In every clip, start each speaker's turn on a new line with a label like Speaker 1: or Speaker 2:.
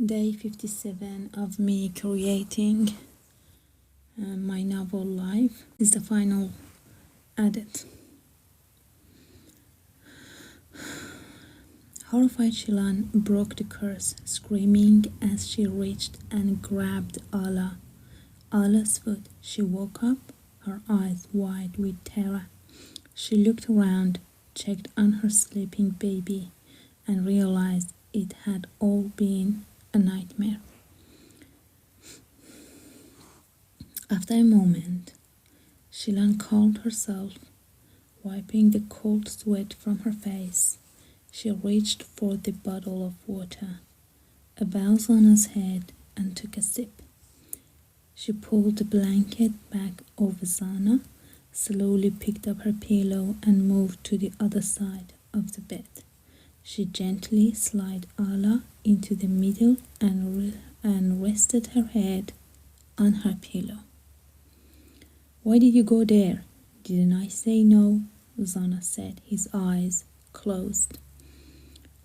Speaker 1: Day 57 of me creating my novel live is the final edit. Horrified, Shilan broke the curse, screaming as she reached and grabbed Allah's foot. She woke up, her eyes wide with terror. She looked around, checked on her sleeping baby, and realized it had all been a nightmare. After a moment, Shilan calmed herself, wiping the cold sweat from her face. She reached for the bottle of water, above Zana's head, and took a sip. She pulled the blanket back over Zana, slowly picked up her pillow, and moved to the other side of the bed. She gently slid Allah into the middle and rested her head on her pillow. "Why did you go there? Didn't I say no?" Zana said, his eyes closed.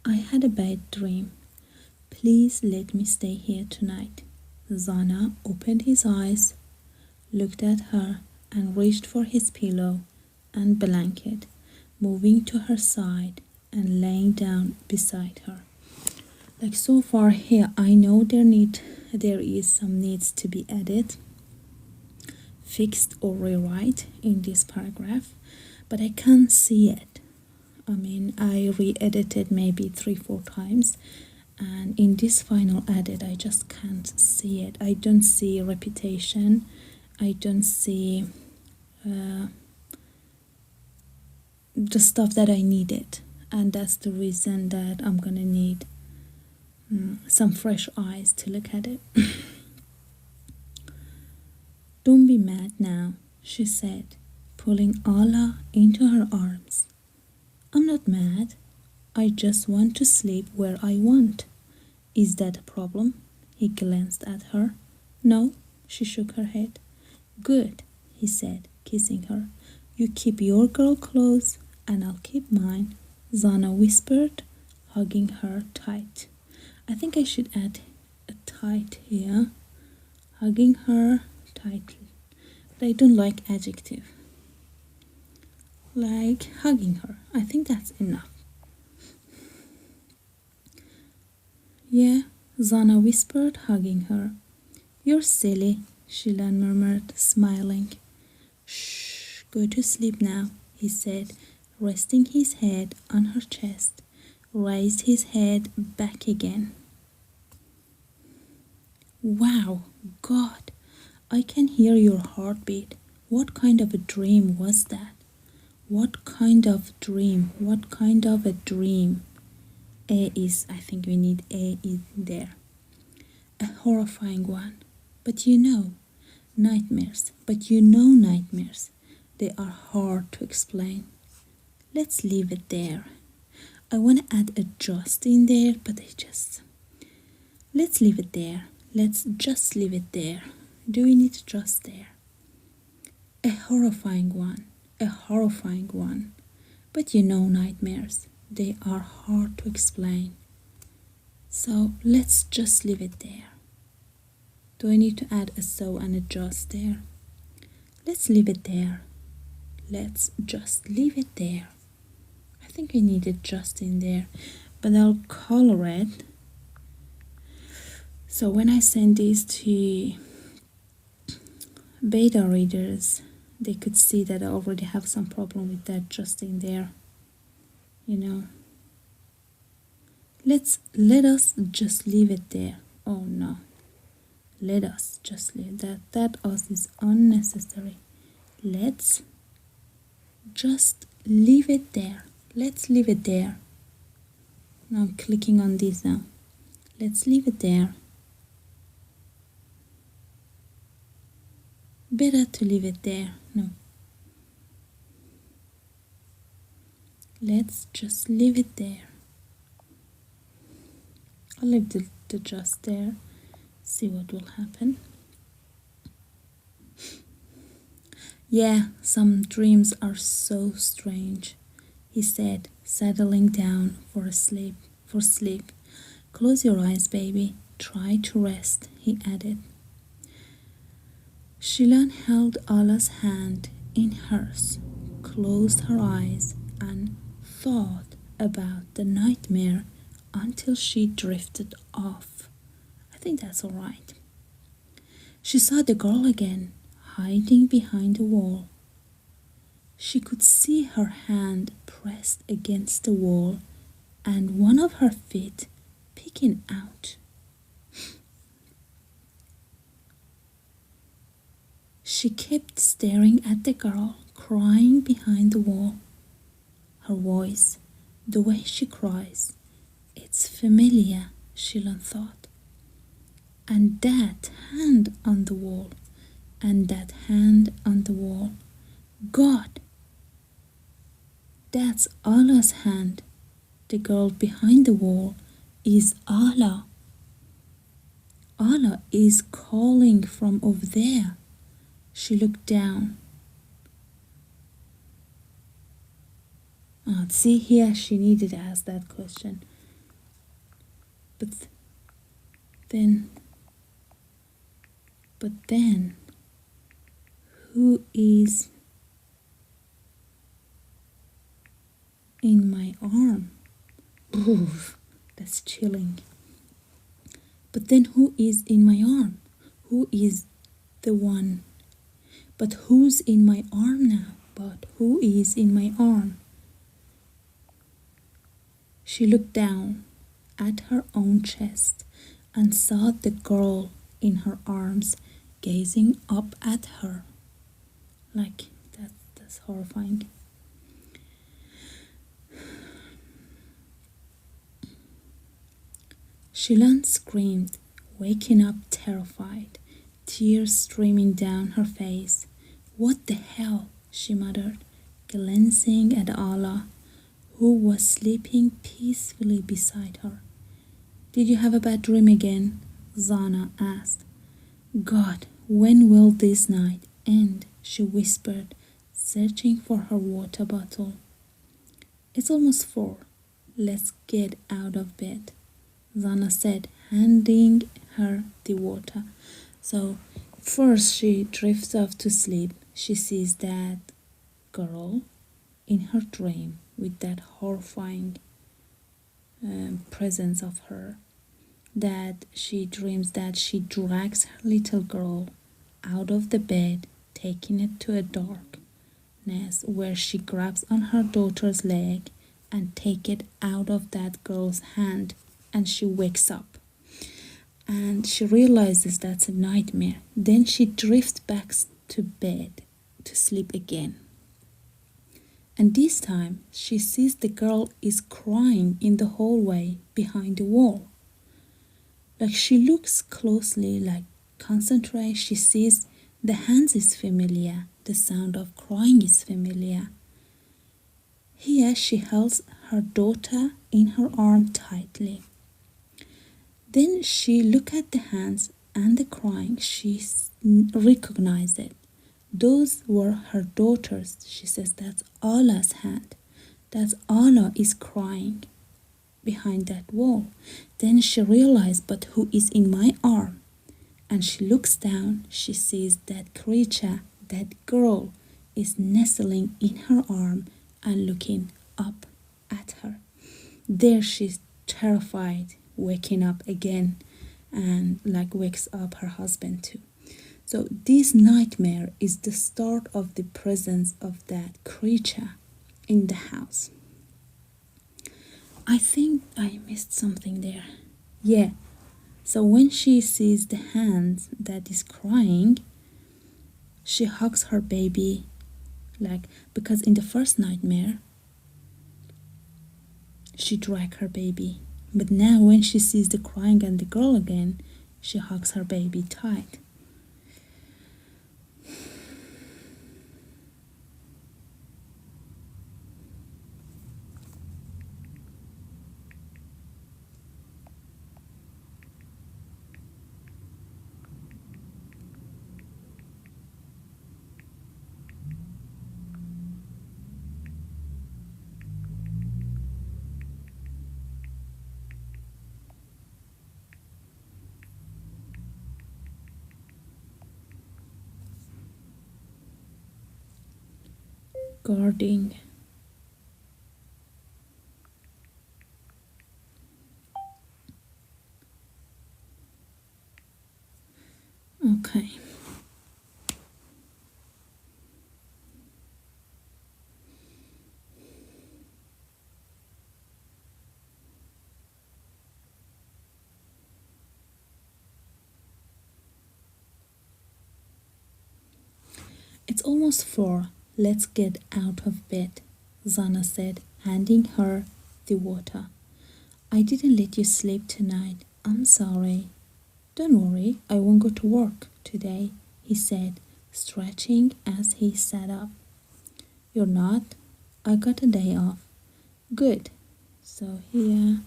Speaker 1: "I had a bad dream. Please let me stay here tonight." Zana opened his eyes, looked at her, and reached for his pillow and blanket, moving to her side and laying down beside her. Like so far here, I know there is some needs to be added, fixed or rewrite in this paragraph, but I can't see it. I re-edited maybe 3-4 times, and in this final edit I just can't see it. I don't see repetition. I don't see the stuff that I needed, and that's the reason that I'm gonna need some fresh eyes to look at it. "Don't be mad now," she said, pulling Allah into her arms. "I'm not mad. I just want to sleep where I want. Is that a problem?" He glanced at her. "No," she shook her head. "Good," he said, kissing her. "You keep your girl clothes and I'll keep mine," Zana whispered, hugging her tight. I think I should add a tight here. Hugging her tightly. But I don't like adjective. Like hugging her. I think that's enough. "Yeah," Zana whispered, hugging her. "You're silly," Shilan murmured, smiling. "Shh, go to sleep now," he said, resting his head on her chest, raised his head back again. "Wow, God, I can hear your heartbeat. What kind of a dream was that? What kind of dream? What kind of a dream?" I think we need A in there. "A horrifying one. But you know, nightmares. They are hard to explain. Let's leave it there. I want to add a just in there, but let's leave it there. Let's just leave it there. Do we need just there? A horrifying one. But you know, nightmares. They are hard to explain. So let's just leave it there. Do I need to add a so and a just there? Let's leave it there. Let's just leave it there. I think I needed just in there, but I'll color it. So when I send these to beta readers, they could see that I already have some problem with that just in there. Let us just leave it there. Oh no. Let us just leave that. That us is unnecessary. Let's just leave it there. Let's leave it there. Now I'm clicking on this now. Let's leave it there. Better to leave it there. No. Let's just leave it there. I'll leave the just there. See what will happen. "Yeah, some dreams are so strange," he said, settling down for sleep. "Close your eyes, baby. Try to rest, he added. Shilan held Allah's hand in hers, closed her eyes, and thought about the nightmare until she drifted off. I think that's alright. She saw the girl again, hiding behind the wall. She could see her hand pressed against the wall and one of her feet peeking out. She kept staring at the girl crying behind the wall. Her voice, the way she cries, it's familiar, Shilan thought. And that hand on the wall, and that hand on the wall. God! That's Allah's hand. The girl behind the wall is Allah. Allah is calling from over there. She looked down. See here, she needed to ask that question. But then, who is in my arm? Oof, that's chilling. But then who is in my arm? Who is the one? But who's in my arm now? But who is in my arm? She looked down at her own chest and saw the girl in her arms gazing up at her. Like, that's horrifying. Shilan screamed, waking up terrified, tears streaming down her face. What the hell? She muttered, glancing at Allah, who was sleeping peacefully beside her. Did you have a bad dream again? Zana asked. God, when will this night end? She whispered, searching for her water bottle. It's almost 4. Let's get out of bed, Zana said, handing her the water. So first she drifts off to sleep. She sees that girl in her dream with that horrifying presence of her. That she dreams that she drags her little girl out of the bed, taking it to a darkness where she grabs on her daughter's leg and take it out of that girl's hand, and she wakes up. And she realizes that's a nightmare. Then she drifts back to bed to sleep again. And this time she sees the girl is crying in the hallway behind the wall. Like, she looks closely, like concentrate, she sees the hands is familiar, the sound of crying is familiar. Here she holds her daughter in her arm tightly. Then she look at the hands and the crying. She recognized it. Those were her daughters. She says that's Allah's hand. That's Allah is crying behind that wall. Then she realized, but who is in my arm? And she looks down. She sees that creature, that girl, is nestling in her arm and looking up at her. There she's terrified, waking up again, and like wakes up her husband too. So this nightmare is the start of the presence of that creature in the house. I think I missed something there. Yeah. So when she sees the hand that is crying, she hugs her baby, like, because in the first nightmare she dragged her baby. But now when she sees the crying and the girl again, she hugs her baby tight. guarding. Okay. It's almost 4. Let's get out of bed, Zana said, handing her the water. I didn't let you sleep tonight. I'm sorry. Don't worry, I won't go to work today, he said, stretching as he sat up. You're not? I got a day off. Good. So here.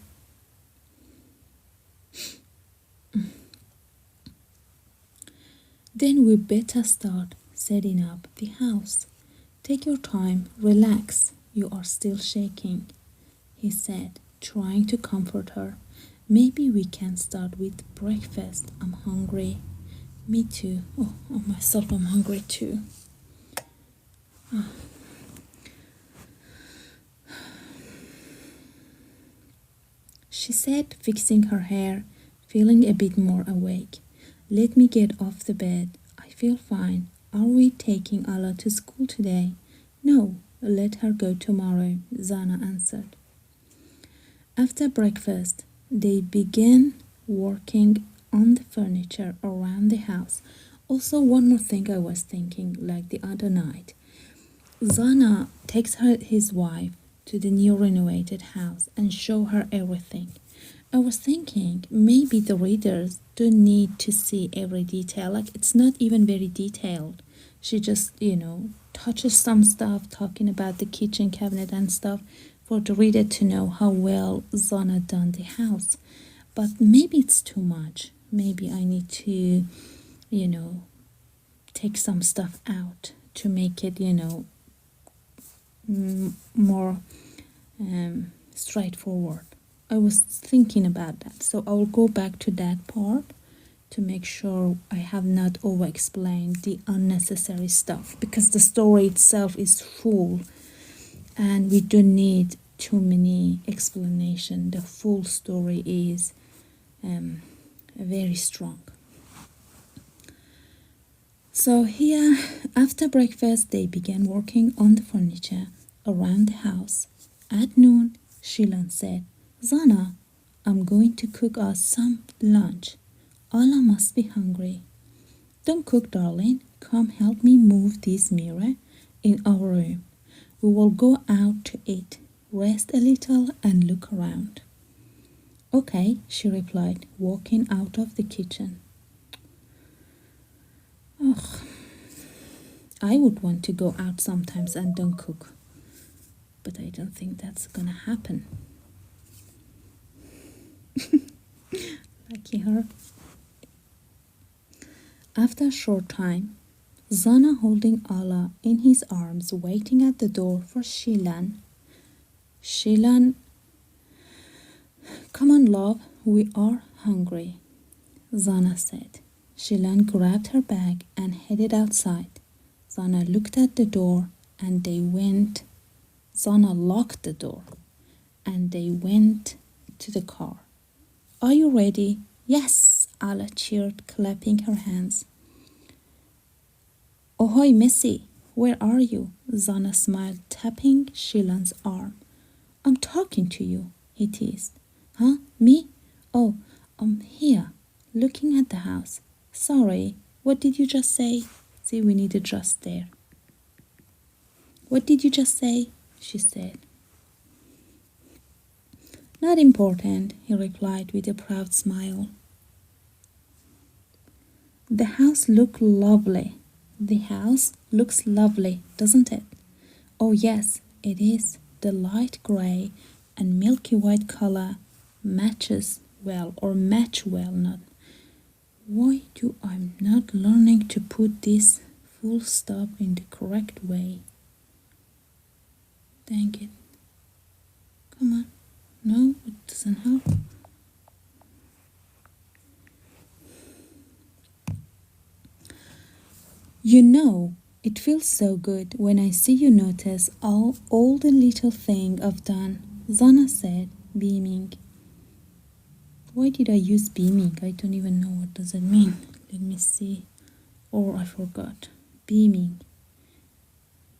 Speaker 1: Then we better start setting up the house. Take your time, relax. You are still shaking, he said, trying to comfort her. Maybe we can start with breakfast. I'm hungry. Me too. Oh, myself, I'm hungry too. She said, fixing her hair, feeling a bit more awake. Let me get off the bed. I feel fine. Are we taking Ala to school today? No, let her go tomorrow, Zana answered. After breakfast, they began working on the furniture around the house. Also, one more thing I was thinking, like the other night. Zana takes his wife to the new renovated house and show her everything. I was thinking maybe the readers don't need to see every detail. Like, it's not even very detailed. She just, touches some stuff, talking about the kitchen cabinet and stuff, for the reader to know how well Zana done the house. But maybe it's too much. Maybe I need to, take some stuff out to make it, more straightforward. I was thinking about that, so I will go back to that part to make sure I have not over-explained the unnecessary stuff, because the story itself is full and we don't need too many explanation. The full story is very strong. So here, after breakfast, they began working on the furniture around the house. At noon, Shilan said, Zana, I'm going to cook us some lunch. Ala must be hungry. Don't cook, darling. Come help me move this mirror in our room. We will go out to eat, rest a little and look around. Okay, she replied, walking out of the kitchen. Ugh, I would want to go out sometimes and don't cook, but I don't think that's gonna happen. Lucky her. After a short time, Zana holding Ala in his arms, waiting at the door for Shilan. Shilan, come on, love, we are hungry, Zana said. Shilan grabbed her bag and headed outside. Zana looked at the door and they went. Zana locked the door and they went to the car. Are you ready? Yes, Ala cheered, clapping her hands. Ahoy, Missy, where are you? Zana smiled, tapping Shilan's arm. I'm talking to you, he teased. Huh? Me? Oh, I'm here, looking at the house. Sorry, what did you just say? See, we need adjust there. What did you just say? She said. Not important, he replied with a proud smile. The house looks lovely. The house looks lovely, doesn't it? Oh yes, it is. The light grey and milky white color matches well, or match well, not. Why do I'm not learning to put this full stop in the correct way? Dang it. Come on. No, it doesn't help. You know, It feels so good when I see you notice all the little thing I've done, Zana said, beaming. Why did I use beaming? I don't even know what does it mean. Let me see. Or I forgot. Beaming.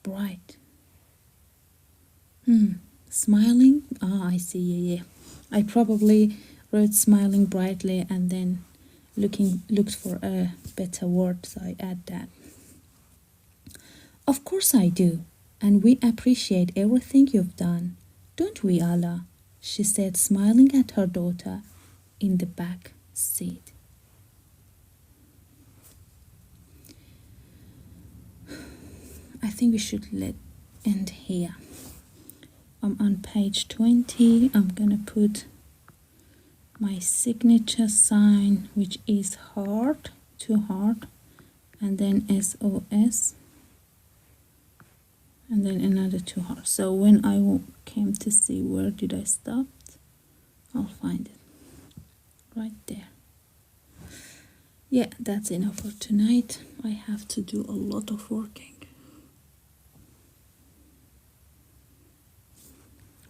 Speaker 1: Bright. Smiling? Ah, I see, yeah. I probably wrote smiling brightly and then looked for a better word, so I add that. Of course I do, and we appreciate everything you've done, don't we, Ala? She said, smiling at her daughter in the back seat. I think we should end here. I'm on page 20. I'm gonna put my signature sign, which is heart, 2 heart, and then SOS, and then another 2 hearts. So when I came to see where did I stop, I'll find it right there. Yeah, that's enough for tonight. I have to do a lot of working,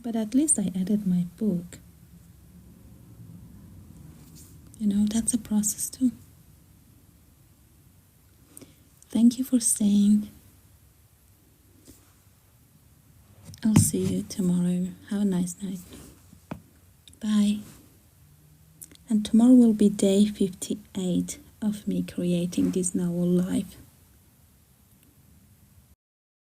Speaker 1: but at least I added my book. You know, that's a process too. Thank you for staying. I'll see you tomorrow. Have a nice night. Bye. And tomorrow will be day 58 of me creating this novel live.